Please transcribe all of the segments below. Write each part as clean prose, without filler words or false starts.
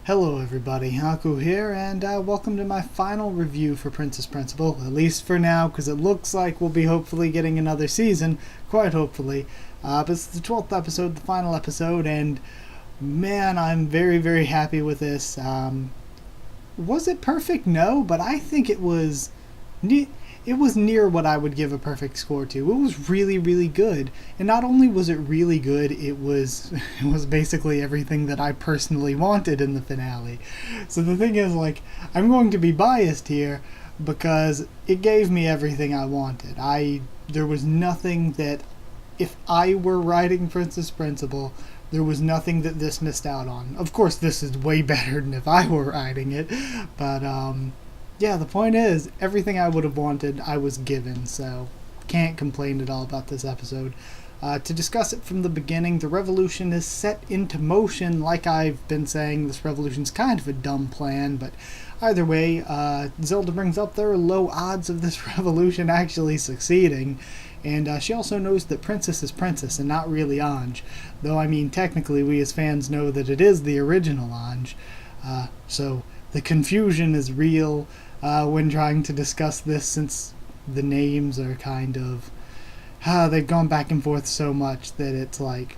Hello everybody, Haku here, and welcome to my final review for Princess Principal, at least for now, because it looks like we'll be hopefully getting another season, quite hopefully. But it's the 12th episode, the final episode, and man, I'm very, very happy with this. Was it perfect? No, but I think it was near what I would give a perfect score to. It was really, really good. And not only was it really good, it was basically everything that I personally wanted in the finale. So the thing is, I'm going to be biased here because it gave me everything I wanted. There was nothing that, if I were writing Princess Principal, there was nothing that this missed out on. Of course, this is way better than if I were writing it, but yeah, the point is, everything I would have wanted, I was given, so can't complain at all about this episode. To discuss it from the beginning, the revolution is set into motion. Like I've been saying, this revolution's kind of a dumb plan, but either way, Zelda brings up there are low odds of this revolution actually succeeding, and she also knows that Princess is Princess and not really Ange, though I mean technically we as fans know that it is the original Ange, so the confusion is real when trying to discuss this, since the names are kind of they've gone back and forth so much that it's like,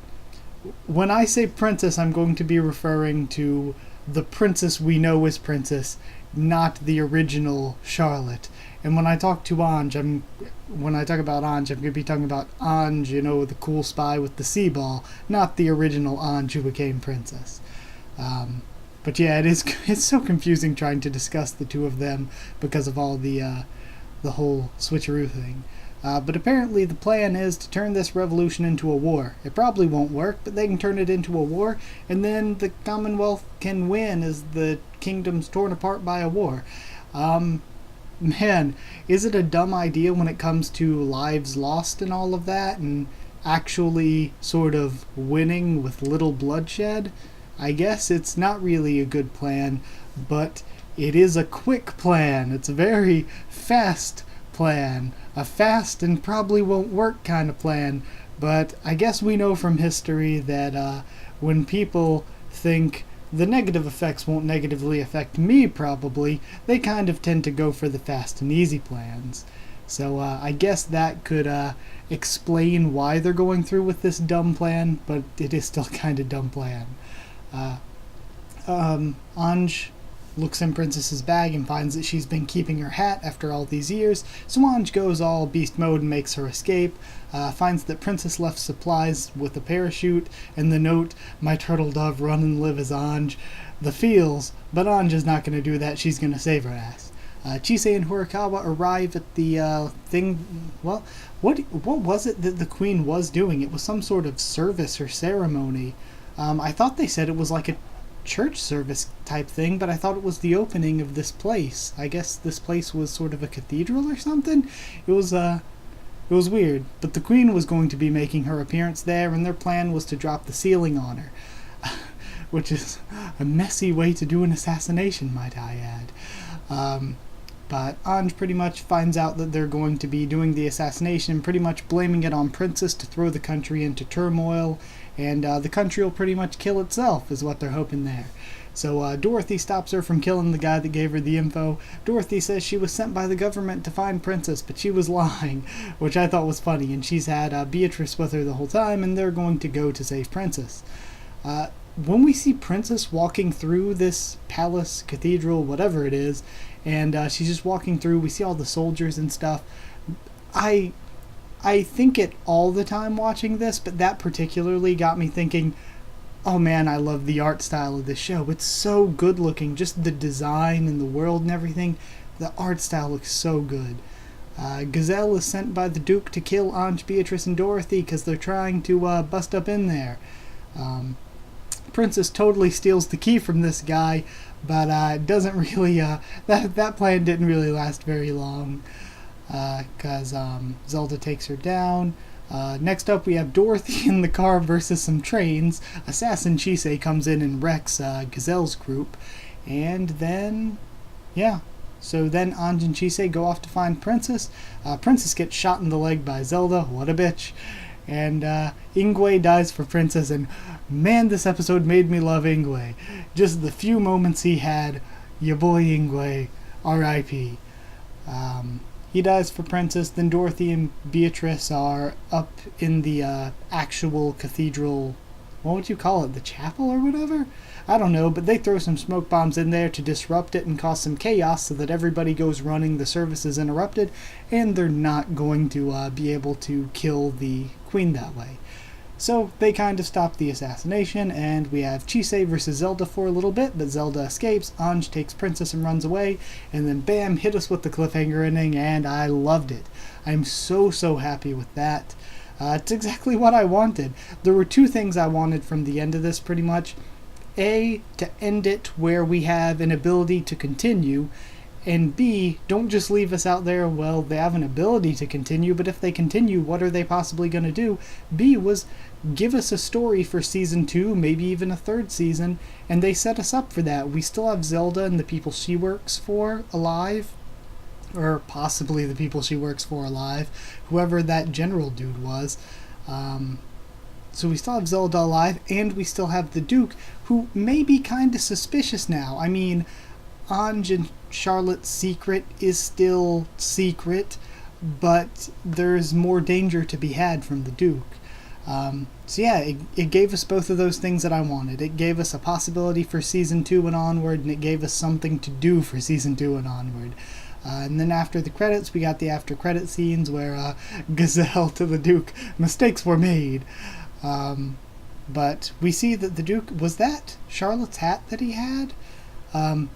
when I say princess, I'm going to be referring to the princess we know as Princess, not the original Charlotte. And when I talk about Ange, I'm going to be talking about Ange, the cool spy with the sea ball, not the original Ange who became princess. But yeah, it's so confusing trying to discuss the two of them because of all the whole switcheroo thing. But apparently the plan is to turn this revolution into a war. It probably won't work, but they can turn it into a war, and then the Commonwealth can win as the kingdom's torn apart by a war. Man, is it a dumb idea when it comes to lives lost and all of that, and actually sort of winning with little bloodshed? I guess it's not really a good plan, but it is a quick plan. It's a very fast plan. A fast and probably won't work kind of plan. But I guess we know from history that when people think the negative effects won't negatively affect me probably, they kind of tend to go for the fast and easy plans. So I guess that could explain why they're going through with this dumb plan, but it is still kind of dumb plan. Ange looks in Princess's bag and finds that she's been keeping her hat after all these years, so Ange goes all beast mode and makes her escape, finds that Princess left supplies with a parachute, and the note, "My turtle dove, run and live as Ange," the feels, but Ange is not going to do that. She's going to save her ass. Chisei and Horikawa arrive at the thing. Well, what was it that the queen was doing? It was some sort of service or ceremony. I thought they said it was like a church service type thing, but I thought it was the opening of this place. I guess this place was sort of a cathedral or something. It was weird, but the queen was going to be making her appearance there, and their plan was to drop the ceiling on her, which is a messy way to do an assassination, might I add. But Ange pretty much finds out that they're going to be doing the assassination, pretty much blaming it on Princess to throw the country into turmoil, and the country will pretty much kill itself, is what they're hoping there. So Dorothy stops her from killing the guy that gave her the info. Dorothy says she was sent by the government to find Princess, but she was lying, which I thought was funny, and she's had Beatrice with her the whole time, and they're going to go to save Princess. When we see Princess walking through this palace, cathedral, whatever it is, and she's just walking through, we see all the soldiers and stuff. I think it all the time watching this, but that particularly got me thinking, oh man, I love the art style of this show. It's so good looking, just the design and the world and everything. The art style looks so good. Gazelle is sent by the Duke to kill Ange, Beatrice, and Dorothy because they're trying to bust up in there. Princess totally steals the key from this guy, but it doesn't really, that plan didn't really last very long, because Zelda takes her down. Next up we have Dorothy in the car versus some trains. Assassin Chisei comes in and wrecks Gazelle's group, and then, yeah, so then Ange and Chisei go off to find Princess. Princess gets shot in the leg by Zelda, what a bitch. And Ingwe dies for Princess, and man, this episode made me love Ingwe. Just the few moments he had, your boy Ingwe, R.I.P. He dies for Princess, then Dorothy and Beatrice are up in the actual cathedral, what would you call it, the chapel or whatever? I don't know, but they throw some smoke bombs in there to disrupt it and cause some chaos so that everybody goes running, the service is interrupted, and they're not going to be able to kill the queen that way. So they kind of stop the assassination, and we have Chisei versus Zelda for a little bit, but Zelda escapes, Anj takes Princess and runs away, and then bam, hit us with the cliffhanger ending, and I loved it. I'm so happy with that. It's exactly what I wanted. There were two things I wanted from the end of this, pretty much. A, to end it where we have an ability to continue, and B, don't just leave us out there, well, they have an ability to continue, but if they continue, what are they possibly going to do? B was give us a story for Season 2, maybe even a third season, and they set us up for that. We still have Zelda and the people she works for alive, or possibly the people she works for alive, whoever that general dude was. So we still have Zelda alive, and we still have the Duke, who may be kind of suspicious now. I mean, Anj and Charlotte's secret is still secret, but there's more danger to be had from the Duke. So yeah, it gave us both of those things that I wanted. It gave us a possibility for Season 2 and onward, and it gave us something to do for Season 2 and onward. And then after the credits, we got the after credit scenes where Gazelle to the Duke, mistakes were made. But we see that the Duke, was that Charlotte's hat that he had?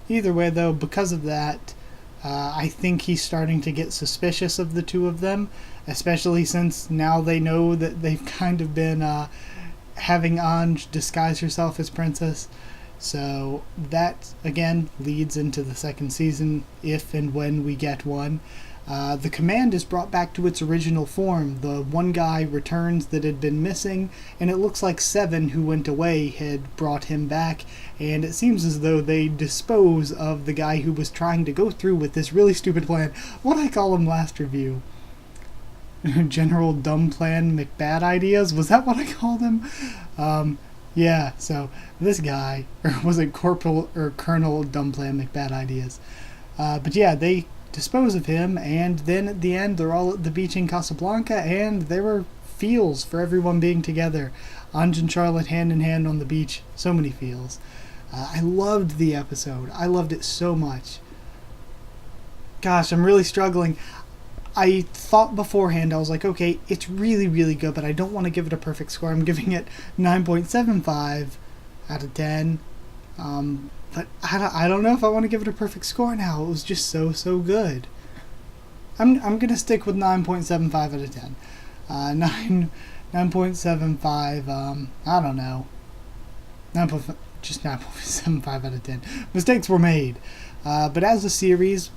Either way though, because of that, I think he's starting to get suspicious of the two of them, especially since now they know that they've kind of been having Anj disguise herself as Princess. So that, again, leads into the second season, if and when we get one. The command is brought back to its original form. The one guy returns that had been missing, and it looks like Seven, who went away, had brought him back, and it seems as though they dispose of the guy who was trying to go through with this really stupid plan. What'd I call him last review? General Dumb Plan McBad Ideas? Was that what I called him? Yeah, so this guy, or was it Corporal or Colonel Dumb Plan McBad Ideas? But yeah, they dispose of him, and then at the end they're all at the beach in Casablanca, and there were feels for everyone being together. Anj and Charlotte hand in hand on the beach. So many feels. I loved the episode. I loved it so much. Gosh, I'm really struggling. I thought beforehand, I was like, okay, it's really good, but I don't want to give it a perfect score. I'm giving it 9.75 out of 10. But I don't know if I want to give it a perfect score now. It was just so good. I'm going to stick with 9.75 out of 10. 9.75, I don't know. Just 9.75 out of 10. Mistakes were made. But as a series,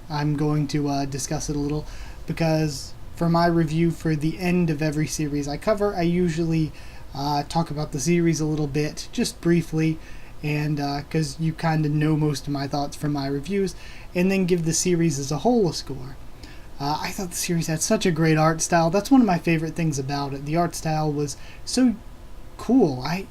I'm going to discuss it a little, because for my review for the end of every series I cover, I usually talk about the series a little bit, just briefly, and because you kind of know most of my thoughts from my reviews, and then give the series as a whole a score. I thought the series had such a great art style. That's one of my favorite things about it. The art style was so cool. I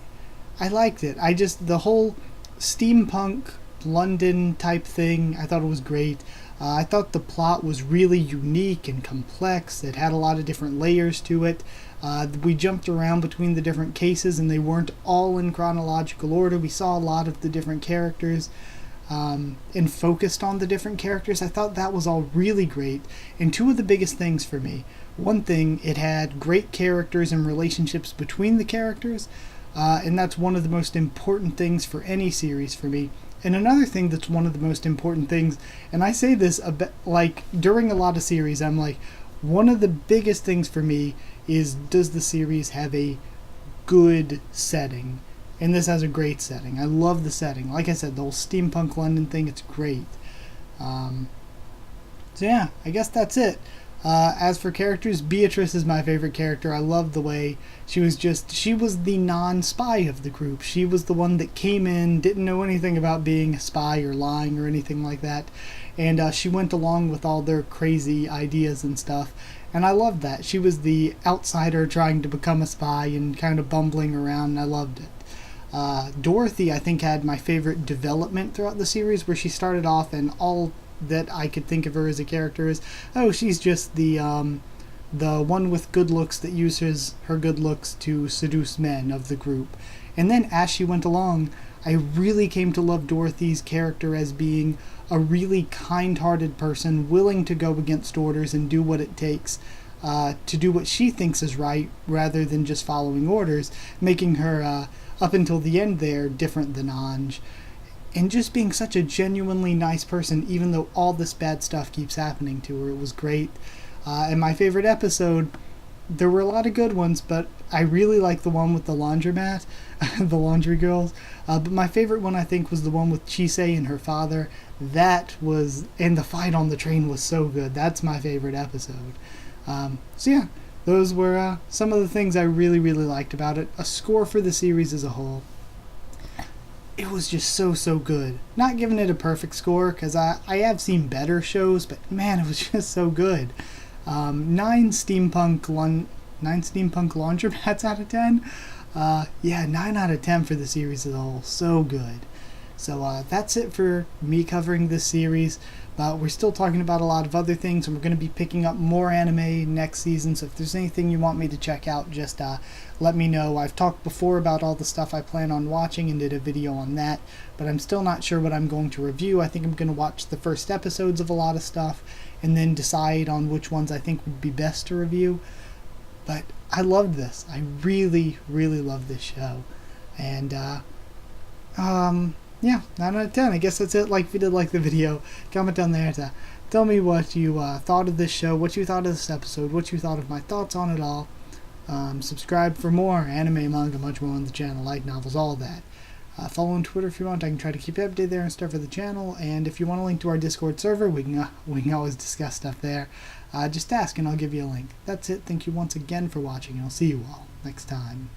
liked it. The whole steampunk London type thing, I thought it was great. I thought the plot was really unique and complex. It had a lot of different layers to it. We jumped around between the different cases, and they weren't all in chronological order. We saw a lot of the different characters and focused on the different characters. I thought that was all really great. And two of the biggest things for me. One thing, it had great characters and relationships between the characters, and that's one of the most important things for any series for me. And another thing that's one of the most important things, and I say this like during a lot of series, I'm like, one of the biggest things for me is, does the series have a good setting? And this has a great setting. I love the setting. Like I said, the whole steampunk London thing, it's great. So yeah, I guess that's it. As for characters, Beatrice is my favorite character. I love the way she was the non-spy of the group. She was the one that came in, didn't know anything about being a spy or lying or anything like that. And she went along with all their crazy ideas and stuff. And I loved that. She was the outsider trying to become a spy and kind of bumbling around, and I loved it. Dorothy, I think, had my favorite development throughout the series, where she started off and all that I could think of her as a character is, oh, she's just the one with good looks that uses her good looks to seduce men of the group. And then as she went along, I really came to love Dorothy's character as being a really kind-hearted person, willing to go against orders and do what it takes to do what she thinks is right, rather than just following orders, making her, up until the end there, different than Anj. And just being such a genuinely nice person, even though all this bad stuff keeps happening to her. It was great. And my favorite episode, there were a lot of good ones, but I really like the one with the laundromat, the laundry girls. But my favorite one, I think, was the one with Chisei and her father. That was, and the fight on the train was so good. That's my favorite episode. So yeah, those were some of the things I really, really liked about it. A score for the series as a whole. It was just so good. Not giving it a perfect score, because I have seen better shows, but man, it was just so good. 9 steampunk laundromats out of 10. Yeah, 9 out of 10 for the series as a whole. So good. So that's it for me covering this series. But we're still talking about a lot of other things, and we're going to be picking up more anime next season. So if there's anything you want me to check out, just let me know. I've talked before about all the stuff I plan on watching and did a video on that, but I'm still not sure what I'm going to review. I think I'm going to watch the first episodes of a lot of stuff and then decide on which ones I think would be best to review. But I loved this. I really, really loved this show. And yeah, 9 out of 10. I guess that's it. Like, if you did like the video, comment down there to tell me what you thought of this show, what you thought of this episode, what you thought of my thoughts on it all. Subscribe for more anime, manga, much more on the channel, light novels, all that. Follow on Twitter if you want. I can try to keep you updated there and stuff for the channel. And if you want a link to our Discord server, we can always discuss stuff there. Just ask and I'll give you a link. That's it. Thank you once again for watching, and I'll see you all next time.